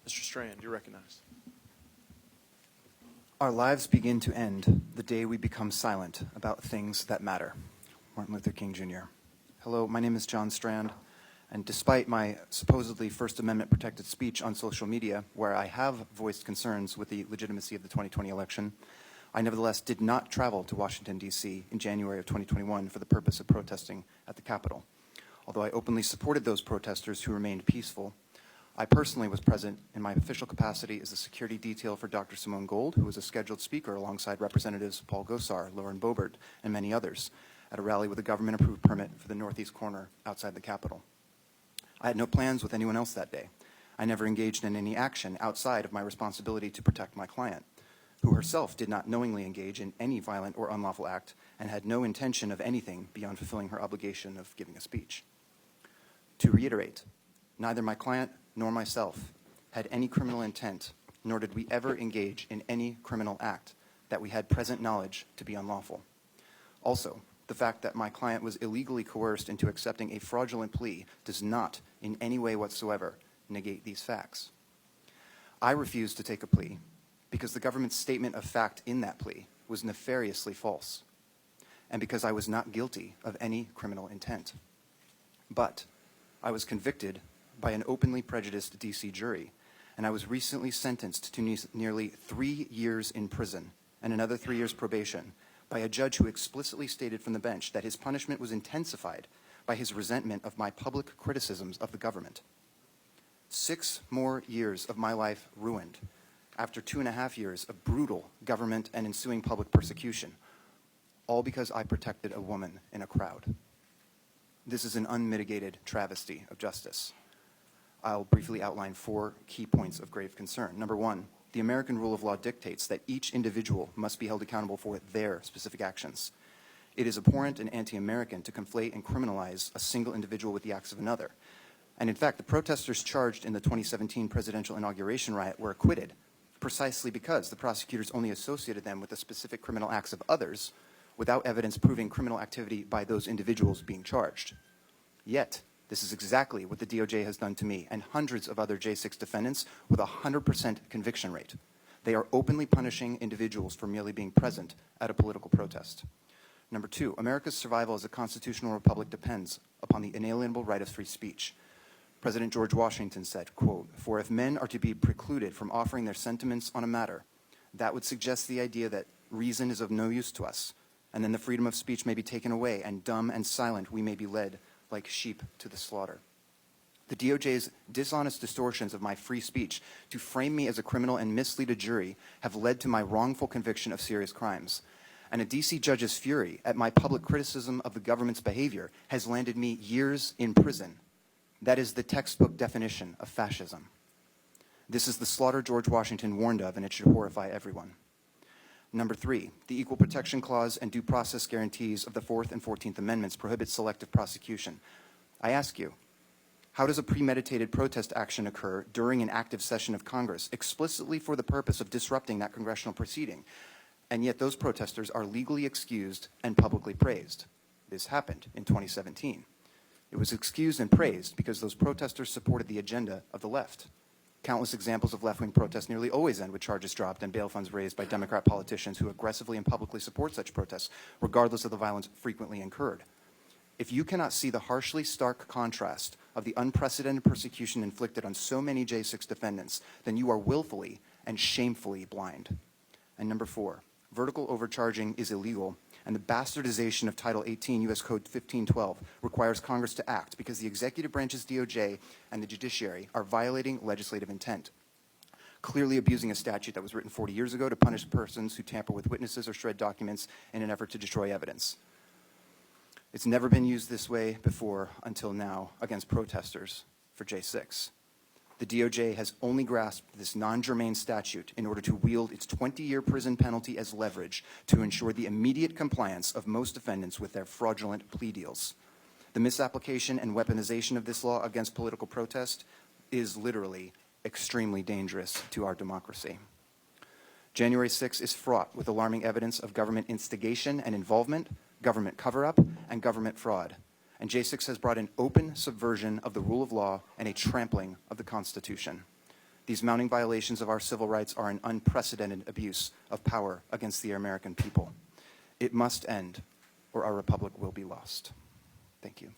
Mr. Strand, you're recognized. Our lives begin to end the day we become silent about things that matter. Martin Luther King, Jr. Hello, my name is John Strand, and despite my supposedly First Amendment protected speech on social media, where I have voiced concerns with the legitimacy of the 2020 election, I nevertheless did not travel to Washington, D.C. in January of 2021 for the purpose of protesting at the Capitol. Although I openly supported those protesters who remained peaceful, I personally was present in my official capacity as a security detail for Dr. Simone Gold, who was a scheduled speaker alongside Representatives Paul Gosar, Lauren Boebert, and many others at a rally with a government-approved permit for the northeast corner outside the Capitol. I had no plans with anyone else that day. I never engaged in any action outside of my responsibility to protect my client, who herself did not knowingly engage in any violent or unlawful act and had no intention of anything beyond fulfilling her obligation of giving a speech. To reiterate, neither my client nor myself had any criminal intent, nor did we ever engage in any criminal act that we had present knowledge to be unlawful. Also, the fact that my client was illegally coerced into accepting a fraudulent plea does not, in any way whatsoever, negate these facts. I refused to take a plea because the government's statement of fact in that plea was nefariously false, and because I was not guilty of any criminal intent. But I was convicted by an openly prejudiced D.C. jury, and I was recently sentenced to nearly 3 years in prison and another 3 years probation by a judge who explicitly stated from the bench that his punishment was intensified by his resentment of my public criticisms of the government. 6 more years of my life ruined after 2.5 years of brutal government and ensuing public persecution, all because I protected a woman in a crowd. This is an unmitigated travesty of justice. I'll briefly outline 4 key points of grave concern. Number 1, the American rule of law dictates that each individual must be held accountable for their specific actions. It is abhorrent and anti-American to conflate and criminalize a single individual with the acts of another. And in fact, the protesters charged in the 2017 presidential inauguration riot were acquitted precisely because the prosecutors only associated them with the specific criminal acts of others without evidence proving criminal activity by those individuals being charged. Yet, this is exactly what the DOJ has done to me and hundreds of other J6 defendants with a 100% conviction rate. They are openly punishing individuals for merely being present at a political protest. Number 2, America's survival as a constitutional republic depends upon the inalienable right of free speech. President George Washington said, quote, "For if men are to be precluded from offering their sentiments on a matter, that would suggest the idea that reason is of no use to us, and then the freedom of speech may be taken away, and dumb and silent we may be led like sheep to the slaughter." The DOJ's dishonest distortions of my free speech to frame me as a criminal and mislead a jury have led to my wrongful conviction of serious crimes. And a DC judge's fury at my public criticism of the government's behavior has landed me years in prison. That is the textbook definition of fascism. This is the slaughter George Washington warned of, and it should horrify everyone. Number 3, the Equal Protection Clause and due process guarantees of the 4th and 14th Amendments prohibit selective prosecution. I ask you, how does a premeditated protest action occur during an active session of Congress, explicitly for the purpose of disrupting that congressional proceeding, and yet those protesters are legally excused and publicly praised? This happened in 2017. It was excused and praised because those protesters supported the agenda of the left. Countless examples of left-wing protests nearly always end with charges dropped and bail funds raised by Democrat politicians who aggressively and publicly support such protests, regardless of the violence frequently incurred. If you cannot see the harshly stark contrast of the unprecedented persecution inflicted on so many J6 defendants, then you are willfully and shamefully blind. And number 4, vertical overcharging is illegal, and the bastardization of Title 18 U.S. Code 1512 requires Congress to act because the executive branch's DOJ and the judiciary are violating legislative intent, clearly abusing a statute that was written 40 years ago to punish persons who tamper with witnesses or shred documents in an effort to destroy evidence. It's never been used this way before until now against protesters for J6. The DOJ has only grasped this non-germane statute in order to wield its 20-year prison penalty as leverage to ensure the immediate compliance of most defendants with their fraudulent plea deals. The misapplication and weaponization of this law against political protest is literally extremely dangerous to our democracy. January 6 is fraught with alarming evidence of government instigation and involvement, government cover-up, and government fraud. And J6 has brought an open subversion of the rule of law and a trampling of the Constitution. These mounting violations of our civil rights are an unprecedented abuse of power against the American people. It must end, or our republic will be lost. Thank you.